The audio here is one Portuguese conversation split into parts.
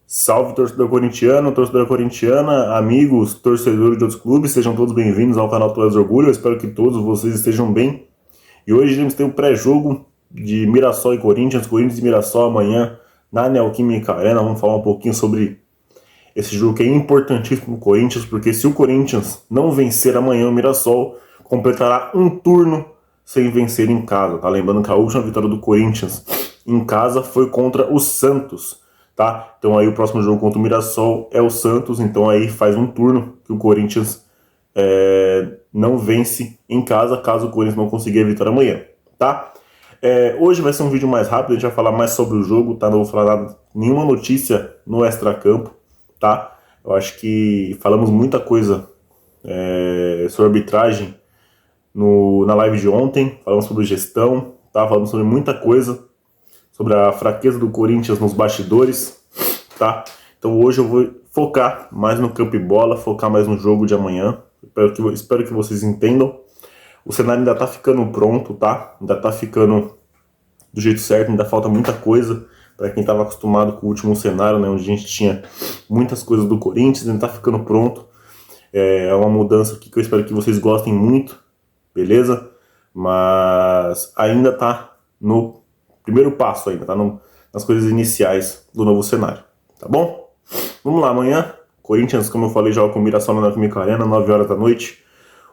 Salve, torcedor corintiano, torcedora corintiana, amigos, torcedores de outros clubes, sejam todos bem-vindos ao canal Todas Orgulho. Eu espero que todos vocês estejam bem. E hoje a gente tem o pré-jogo de Mirassol e Corinthians e Mirassol amanhã na Neoquímica Arena. Vamos falar um pouquinho sobre esse jogo que é importantíssimo para o Corinthians, porque se o Corinthians não vencer amanhã, o Mirassol completará um turno sem vencer em casa, tá? Lembrando que a última vitória do Corinthians em casa foi contra o Santos, tá? Então aí o próximo jogo contra o Mirassol é o Santos, então aí faz um turno que o Corinthians não vence em casa, caso o Corinthians não consiga a vitória amanhã, tá? Hoje vai ser um vídeo mais rápido, a gente vai falar mais sobre o jogo, tá? Não vou falar nenhuma notícia no extracampo, tá? Eu acho que falamos muita coisa sobre arbitragem na live de ontem, falamos sobre gestão, tá? Falamos sobre muita coisa, sobre a fraqueza do Corinthians nos bastidores, tá? Então hoje eu vou focar mais no campo e bola, focar mais no jogo de amanhã. Espero que vocês entendam. O cenário ainda tá ficando pronto, tá? Ainda tá ficando do jeito certo, ainda falta muita coisa para quem estava acostumado com o último cenário, né, onde a gente tinha muitas coisas do Corinthians, ainda tá ficando pronto. É uma mudança aqui que eu espero que vocês gostem muito, beleza? Mas ainda tá no primeiro passo, ainda tá nas coisas iniciais do novo cenário, tá bom? Vamos lá, amanhã, Corinthians, como eu falei, joga com o Mirassol na Neoquímica Arena, 9 horas da noite.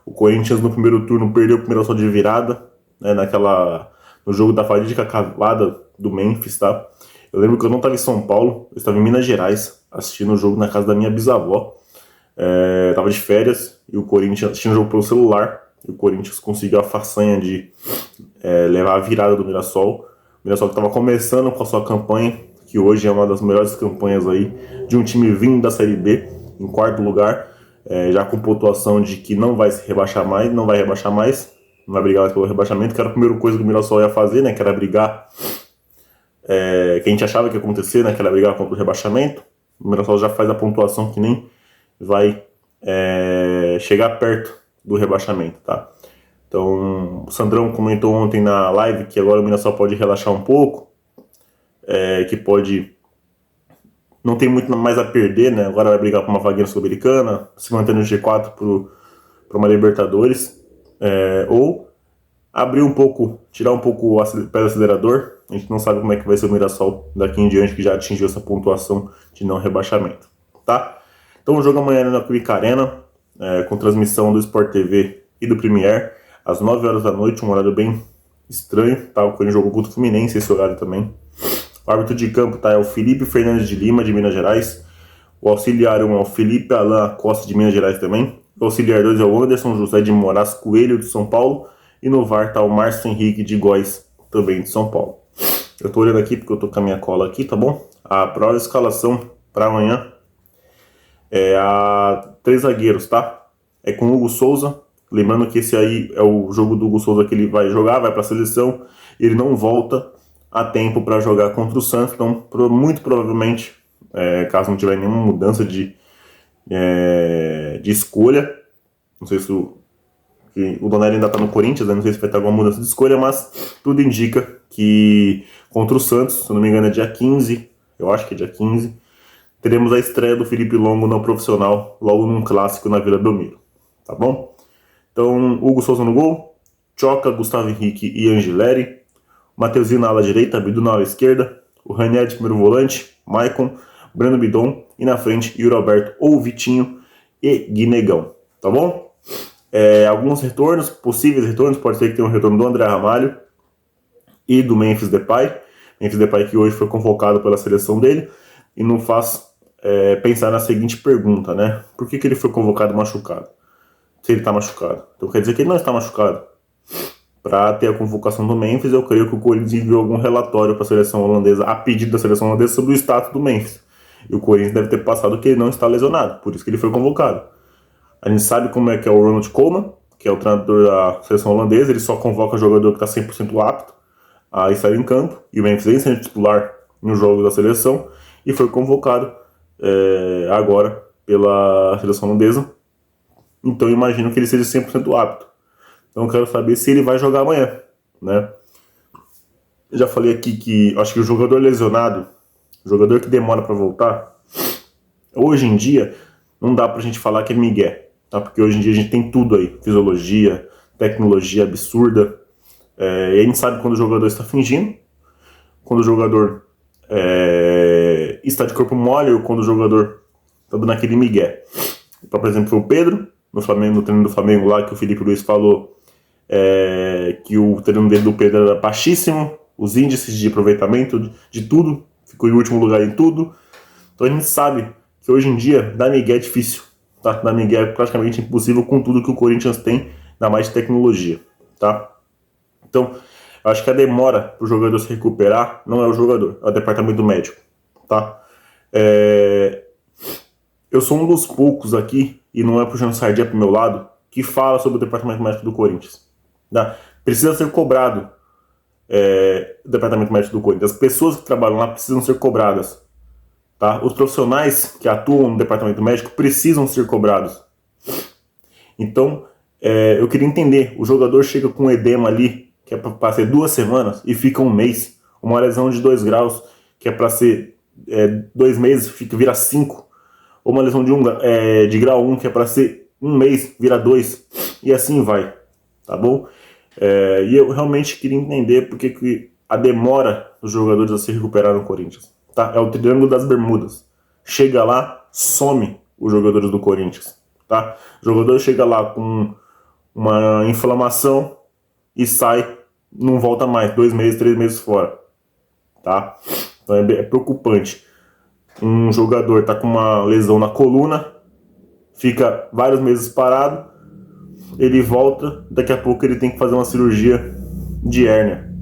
O Corinthians no primeiro turno perdeu pro Mirassol de virada, né, no jogo da fatídica cavada do Memphis, tá? Eu lembro que eu não estava em São Paulo, eu estava em Minas Gerais, assistindo o jogo na casa da minha bisavó. Tava de férias e o Corinthians assistindo o jogo pelo celular. E o Corinthians conseguiu a façanha de levar a virada do Mirassol. O Mirassol que estava começando com a sua campanha, que hoje é uma das melhores campanhas aí de um time vindo da Série B, em quarto lugar, já com pontuação de que não vai se rebaixar mais, não vai rebaixar mais, não vai brigar mais pelo rebaixamento, que era a primeira coisa que o Mirassol ia fazer, né, que era brigar, que a gente achava que ia acontecer, né, que era brigar contra o rebaixamento. O Mirassol já faz a pontuação que nem vai chegar perto do rebaixamento, tá? Então, o Sandrão comentou ontem na live que agora o Mirassol pode relaxar um pouco, que não tem muito mais a perder, né? Agora vai brigar por uma vaguinha sul-americana, se manter no G4 para uma Libertadores, ou abrir um pouco, tirar um pouco o pé do acelerador. A gente não sabe como é que vai ser o Mirassol daqui em diante, que já atingiu essa pontuação de não rebaixamento, tá? Então o jogo amanhã na Neoquímica Arena, com transmissão do Sport TV e do Premier, às 9 horas da noite, um horário bem estranho, tá? O Corinthians jogou contra o Fluminense esse horário também. O árbitro de campo, tá, é o Felipe Fernandes de Lima, de Minas Gerais. O auxiliar 1 é o Felipe Alain Costa, de Minas Gerais também. O auxiliar 2 é o Anderson José de Moraes Coelho, de São Paulo. E no VAR tá o Márcio Henrique de Góes, também de São Paulo. Eu tô olhando aqui porque eu tô com a minha cola aqui, tá bom? A provável escalação para amanhã é a 3 zagueiros, tá? É com o Hugo Souza. Lembrando que esse aí é o jogo do Hugo Souza que ele vai jogar, vai para a seleção. Ele não volta a tempo para jogar contra o Santos, então muito provavelmente, caso não tiver nenhuma mudança de escolha, não sei se o Donelli ainda está no Corinthians, né? Não sei se vai ter alguma mudança de escolha, mas tudo indica que contra o Santos, se eu não me engano é dia 15, eu acho que é dia 15, teremos a estreia do Felipe Longo no profissional, logo num clássico na Vila Belmiro, tá bom? Então, Hugo Souza no gol, Choca, Gustavo Henrique e Angileri, Mateuzinho na ala direita, Bidu na ala esquerda, o Ranieri de primeiro volante, Maicon, Breno Bidon e na frente Yuri Alberto ou Vitinho e Guinegão, tá bom? Alguns retornos, possíveis retornos, pode ser que tenha um retorno do André Ramalho e do Memphis Depay. Memphis Depay que hoje foi convocado pela seleção dele e não faz pensar na seguinte pergunta, né? Por que ele foi convocado machucado? Se ele está machucado. Então quer dizer que ele não está machucado. Para ter a convocação do Memphis, eu creio que o Corinthians enviou algum relatório para a seleção holandesa, a pedido da seleção holandesa, sobre o status do Memphis. E o Corinthians deve ter passado que ele não está lesionado, por isso que ele foi convocado. A gente sabe como é que é o Ronald Koeman, que é o treinador da seleção holandesa, ele só convoca jogador que está 100% apto a estar em campo, e o Memphis vem sendo titular no jogo da seleção, e foi convocado agora pela seleção holandesa. Então eu imagino que ele seja 100% apto. Então eu quero saber se ele vai jogar amanhã, né? Eu já falei aqui que acho que o jogador lesionado, o jogador que demora para voltar, Hoje em dia, não dá pra gente falar que é migué, tá? Porque hoje em dia a gente tem tudo aí, fisiologia, tecnologia absurda, e a gente sabe quando o jogador está fingindo, quando o jogador está de corpo mole ou quando o jogador está dando aquele migué. Então, por exemplo, foi o Pedro, no Flamengo, no treino do Flamengo lá, que o Felipe Luiz falou que o treino dele do Pedro era baixíssimo, os índices de aproveitamento de tudo, ficou em último lugar em tudo. Então a gente sabe que hoje em dia dar migué é difícil, tá? Dar migué é praticamente impossível com tudo que o Corinthians tem, ainda mais de tecnologia, tá? Então, eu acho que a demora para o jogador se recuperar não é o jogador, é o departamento médico, tá? Eu sou um dos poucos aqui, e não é puxando sardinha pro meu lado, que fala sobre o departamento médico do Corinthians. Tá? Precisa ser cobrado o departamento médico do Corinthians. As pessoas que trabalham lá precisam ser cobradas. Tá? Os profissionais que atuam no departamento médico precisam ser cobrados. Então, eu queria entender, o jogador chega com um edema ali, que é para ser 2 semanas, e fica 1 mês. Uma lesão de 2 graus, que é para ser 2 meses, vira 5. Ou uma lesão de grau 1, que é para ser 1 mês, vira 2. E assim vai, tá bom? E eu realmente queria entender porque que a demora dos jogadores a se recuperar no Corinthians. Tá? É o triângulo das bermudas. Chega lá, some os jogadores do Corinthians. Tá? O jogador chega lá com uma inflamação e sai, não volta mais, 2 meses, 3 meses fora. Tá? Então é preocupante. Um jogador está com uma lesão na coluna, fica vários meses parado, ele volta, daqui a pouco ele tem que fazer uma cirurgia de hérnia.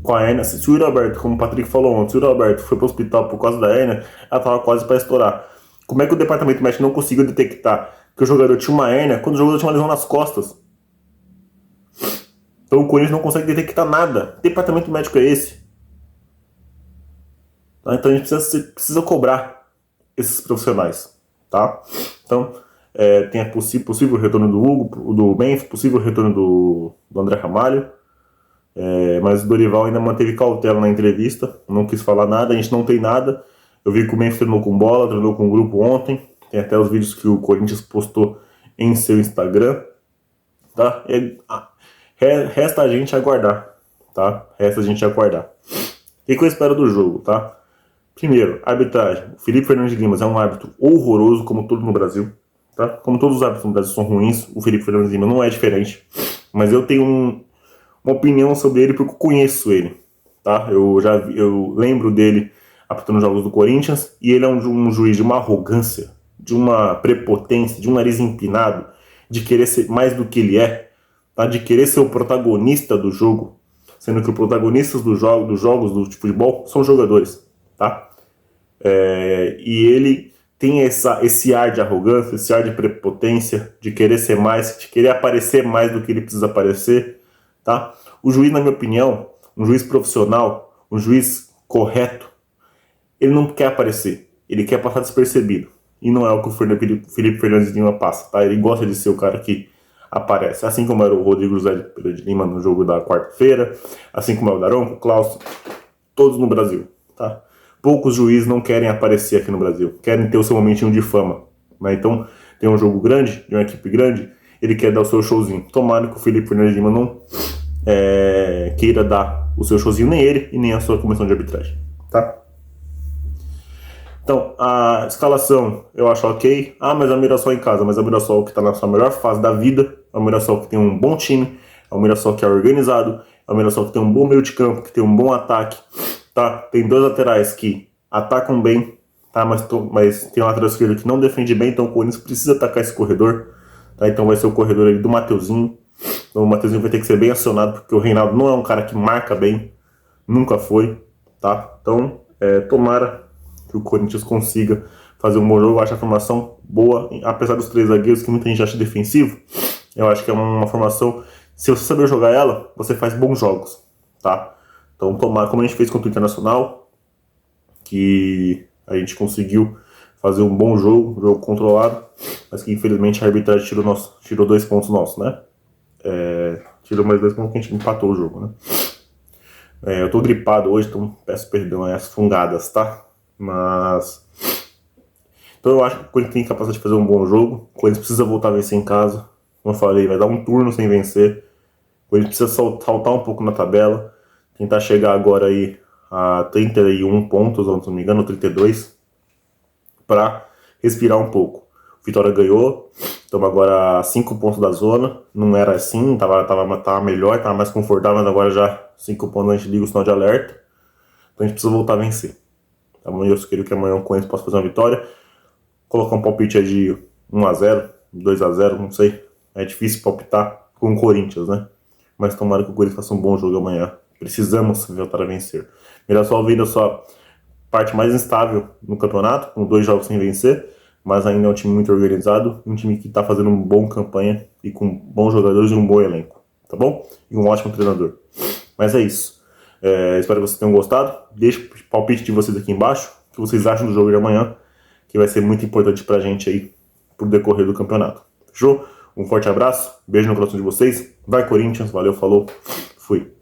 Com a hérnia, se o Yuri Alberto, como o Patrick falou ontem, se o Yuri Alberto foi para o hospital por causa da hérnia, ela estava quase para estourar. Como é que o departamento médico não conseguiu detectar que o jogador tinha uma hérnia quando o jogador tinha uma lesão nas costas? Então o Corinthians não consegue detectar nada. Que departamento médico é esse? Tá? Então a gente precisa cobrar esses profissionais, tá? Então, tem a possível retorno do Hugo, do Memphis, possível retorno do André Ramalho, mas o Dorival ainda manteve cautela na entrevista, não quis falar nada, a gente não tem nada. Eu vi que o Memphis treinou com bola, treinou com o grupo ontem, tem até os vídeos que o Corinthians postou em seu Instagram, tá? Resta a gente aguardar, tá? Resta a gente aguardar. O que eu espero do jogo, tá? Primeiro, arbitragem. O Felipe Fernandes de Lima é um árbitro horroroso, como todo no Brasil. Tá? Como todos os árbitros no Brasil são ruins, o Felipe Fernandes de Lima não é diferente. Mas eu tenho uma opinião sobre ele porque eu conheço ele. Tá? Eu lembro dele apitando jogos do Corinthians, e ele é um juiz de uma arrogância, de uma prepotência, de um nariz empinado, de querer ser mais do que ele é, tá? De querer ser o protagonista do jogo, sendo que os protagonistas dos jogos do futebol são jogadores. Tá? E ele tem esse ar de arrogância, esse ar de prepotência, de querer ser mais, de querer aparecer mais do que ele precisa aparecer, tá? O juiz, na minha opinião, um juiz profissional, um juiz correto, ele não quer aparecer, ele quer passar despercebido. E não é o que o Felipe Fernandes de Lima passa, tá? Ele gosta de ser o cara que aparece, assim como era o Rodrigo José de Lima no jogo da quarta-feira, assim como é o Daronco, o Klaus, todos no Brasil, tá? Poucos juízes não querem aparecer aqui no Brasil, querem ter o seu momentinho de fama, né? Então, tem um jogo grande, de uma equipe grande, ele quer dar o seu showzinho. Tomara que o Felipe Fernandes de Lima não queira dar o seu showzinho, nem ele e nem a sua comissão de arbitragem, tá? Então, a escalação eu acho ok. Mas a Mirassol em casa, mas a Mirassol que está na sua melhor fase da vida, é o Mirassol que tem um bom time, é o Mirassol que é organizado, é o Mirassol que tem um bom meio de campo, que tem um bom ataque, tá? Tem 2 laterais que atacam bem, tá? Mas tem um lateral esquerdo que não defende bem, então o Corinthians precisa atacar esse corredor, tá? Então vai ser o corredor ali do Mateuzinho. Então o Mateuzinho vai ter que ser bem acionado, porque o Reinaldo não é um cara que marca bem, nunca foi, tá? Então, tomara que o Corinthians consiga fazer um bom jogo. Eu acho a formação boa, apesar dos 3 zagueiros que muita gente acha defensivo. Eu acho que é uma formação, se você saber jogar ela, você faz bons jogos, tá? Então, tomara, como a gente fez contra o Internacional, que a gente conseguiu fazer um bom jogo, um jogo controlado, mas que infelizmente a arbitragem tirou 2 pontos nossos, né? Tirou mais 2 pontos que a gente empatou o jogo, né? Eu tô gripado hoje, então peço perdão aí as fungadas, tá? Mas Então eu acho que o Corinthians tem capacidade de fazer um bom jogo. O Corinthians precisa voltar a vencer em casa. Como eu falei, vai dar um turno sem vencer. O Corinthians precisa saltar um pouco na tabela. Tentar chegar agora aí a 31 pontos, se não me engano, 32, para respirar um pouco. O Vitória ganhou, estamos agora a 5 pontos da zona. Não era assim, tava melhor, tava mais confortável, mas agora já 5 pontos a gente liga o sinal de alerta. Então a gente precisa voltar a vencer. Amanhã eu quero que amanhã o Corinthians possa fazer uma vitória. Colocar um palpite aí de 1-0, 2-0, não sei. É difícil palpitar com o Corinthians, né? Mas tomara que o Corinthians faça um bom jogo amanhã. Precisamos voltar a vencer. Mirassol vem da sua parte mais instável no campeonato, com 2 jogos sem vencer, mas ainda é um time muito organizado, um time que está fazendo uma boa campanha e com bons jogadores e um bom elenco, tá bom? E um ótimo treinador. Mas é isso. Espero que vocês tenham gostado. Deixe o palpite de vocês aqui embaixo, o que vocês acham do jogo de amanhã, que vai ser muito importante pra gente aí pro decorrer do campeonato. Fechou? Um forte abraço, beijo no coração de vocês. Vai Corinthians, valeu, falou, fui.